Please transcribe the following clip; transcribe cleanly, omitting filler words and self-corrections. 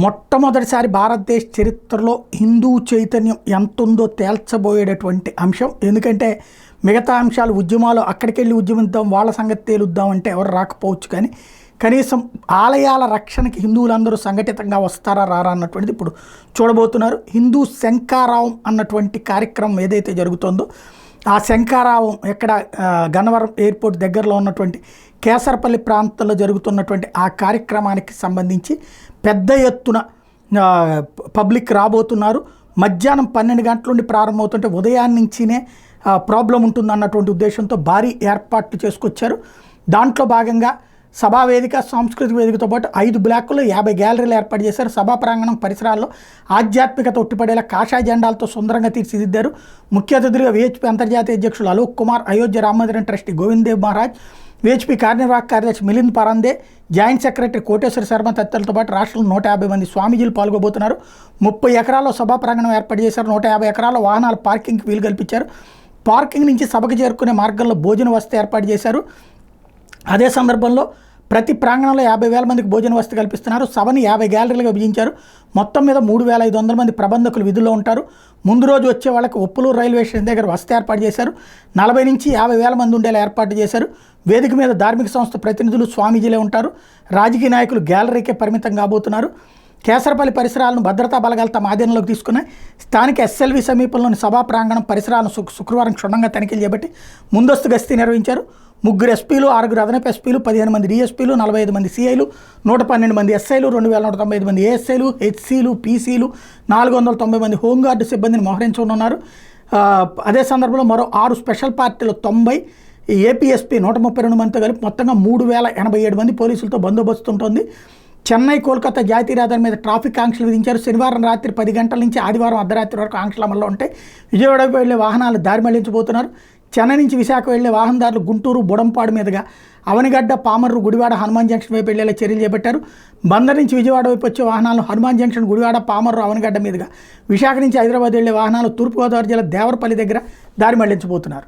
మొట్టమొదటిసారి భారతదేశ చరిత్రలో హిందూ చైతన్యం ఎంత ఉందో తేల్చబోయేటటువంటి అంశం. ఎందుకంటే మిగతా అంశాలు ఉద్యమాలు అక్కడికెళ్ళి ఉద్యమిద్దాం, వాళ్ళ సంగతి తేలుద్దాం అంటే ఎవరు రాకపోవచ్చు, కానీ కనీసం ఆలయాల రక్షణకి హిందువులందరూ సంఘటితంగా వస్తారా రారా అన్నటువంటిది ఇప్పుడు చూడబోతున్నారు. హిందూ శంఖారావం అన్నటువంటి కార్యక్రమం ఏదైతే జరుగుతుందో ఆ శంఖారావం ఎక్కడ గన్నవరం ఎయిర్పోర్ట్ దగ్గరలో ఉన్నటువంటి కేసరపల్లి ప్రాంతంలో జరుగుతున్నటువంటి ఆ కార్యక్రమానికి సంబంధించి పెద్ద ఎత్తున పబ్లిక్ రాబోతున్నారు. మధ్యాహ్నం 12 గంటల నుండి ప్రారంభమవుతుంటే ఉదయాన్నే నుంచినే ప్రాబ్లం ఉంటుంది అన్నటువంటి ఉద్దేశంతో భారీ ఏర్పాట్లు చేసుకొచ్చారు. దాంట్లో భాగంగా సభా వేదిక, సాంస్కృతిక వేదికతో పాటు 5 బ్లాకుల్లో 50 గ్యాలరీలు ఏర్పాటు చేశారు. సభా ప్రాంగణం పరిసరాల్లో ఆధ్యాత్మికత ఉట్టిపడేలా కాషాయ జెండాలతో సుందరంగా తీర్చిదిద్దారు. ముఖ్య అతిథులుగా VHP అంతర్జాతీయ అధ్యక్షులు అలోక్ కుమార్, అయోధ్య రామమందిరం ట్రస్టీ గోవింద్ దేవ్ మహారాజ్, VHP కార్యనిర్వాహక కార్యదర్శి మిలింద్ పరందే, జాయింట్ సెక్రటరీ కోటేశ్వర శర్మ తదితరులతో పాటు రాష్ట్రంలో 150 మంది స్వామీజీలు పాల్గొబోతున్నారు. 30 ఎకరాల్లో సభా ప్రాంగణం ఏర్పాటు చేశారు. 150 ఎకరాల్లో వాహనాల పార్కింగ్కి వీలు కల్పించారు. పార్కింగ్ నుంచి సభకు చేరుకునే మార్గంలో భోజన వసతి ఏర్పాటు చేశారు. అదే సందర్భంలో ప్రతి ప్రాంగణంలో 50,000 మందికి భోజన వసతి కల్పిస్తున్నారు. సభని 50 గ్యాలరీలుగా విభజించారు. మొత్తం మీద 3,500 మంది ప్రబంధకులు విధుల్లో ఉంటారు. ముందు రోజు వచ్చే వాళ్ళకి ఉప్పలూరు రైల్వే స్టేషన్ దగ్గర వసతి ఏర్పాటు చేశారు. 40 నుంచి 50,000 మంది ఉండేలా ఏర్పాటు చేశారు. వేదిక మీద ధార్మిక సంస్థ ప్రతినిధులు, స్వామీజీలే ఉంటారు. రాజకీయ నాయకులు గ్యాలరీకే పరిమితం కాబోతున్నారు. కేసరపల్లి పరిసరాలను భద్రతా బలగాలు తమ ఆధీనంలోకి తీసుకున్నాయి. స్థానిక SLV సమీపంలోని సభా ప్రాంగణం పరిసరాలను శుక్రవారం క్షుణ్ణంగా తనిఖీలు చేపట్టి ముందస్తు గస్తీ నిర్వహించారు. 3 SPలు, 6 అదనపు SPలు, 15 మంది DSPలు, 45 మంది CIలు, 112 మంది SIలు, 2,195 మంది ASIలు, HCలు, PCలు, 490 మంది హోంగార్డు సిబ్బందిని మోహరించనున్నారు. అదే సందర్భంలో మరో 6 స్పెషల్ పార్టీలు 90, APSP 132 మందితో కలిపి మొత్తంగా 3,087 మంది పోలీసులతో బందోబస్తు ఉంటుంది. చెన్నై, కోల్కతా జాతీయ రహదారి మీద ట్రాఫిక్ ఆంక్షలు విధించారు. శనివారం రాత్రి 10 గంటల నుంచి ఆదివారం అర్ధరాత్రి వరకు ఆంక్షల అమల్లో ఉంటాయి. విజయవాడకు వెళ్లే వాహనాలు దారి మళ్లించబోతున్నారు. చెన్నై నుంచి విశాఖ వెళ్లే వాహనదారులు గుంటూరు, బుడంపాడు మీదుగా అవనిగడ్డ, పామర్రు, గుడివాడ, హనుమాన్ జంక్షన్ వైపు వెళ్లేలా చర్యలు చేపట్టారు. బందర్ నుంచి విజయవాడ వైపు వచ్చే వాహనాలను హనుమాన్ జంక్షన్, గుడివాడ, పామర్రు, అవనిగడ్డ మీదుగా, విశాఖ నుంచి హైదరాబాద్ వెళ్లే వాహనాలు తూర్పుగోదావరి జిల్లా దేవరపల్లి దగ్గర దారి మళ్లించబోతున్నారు.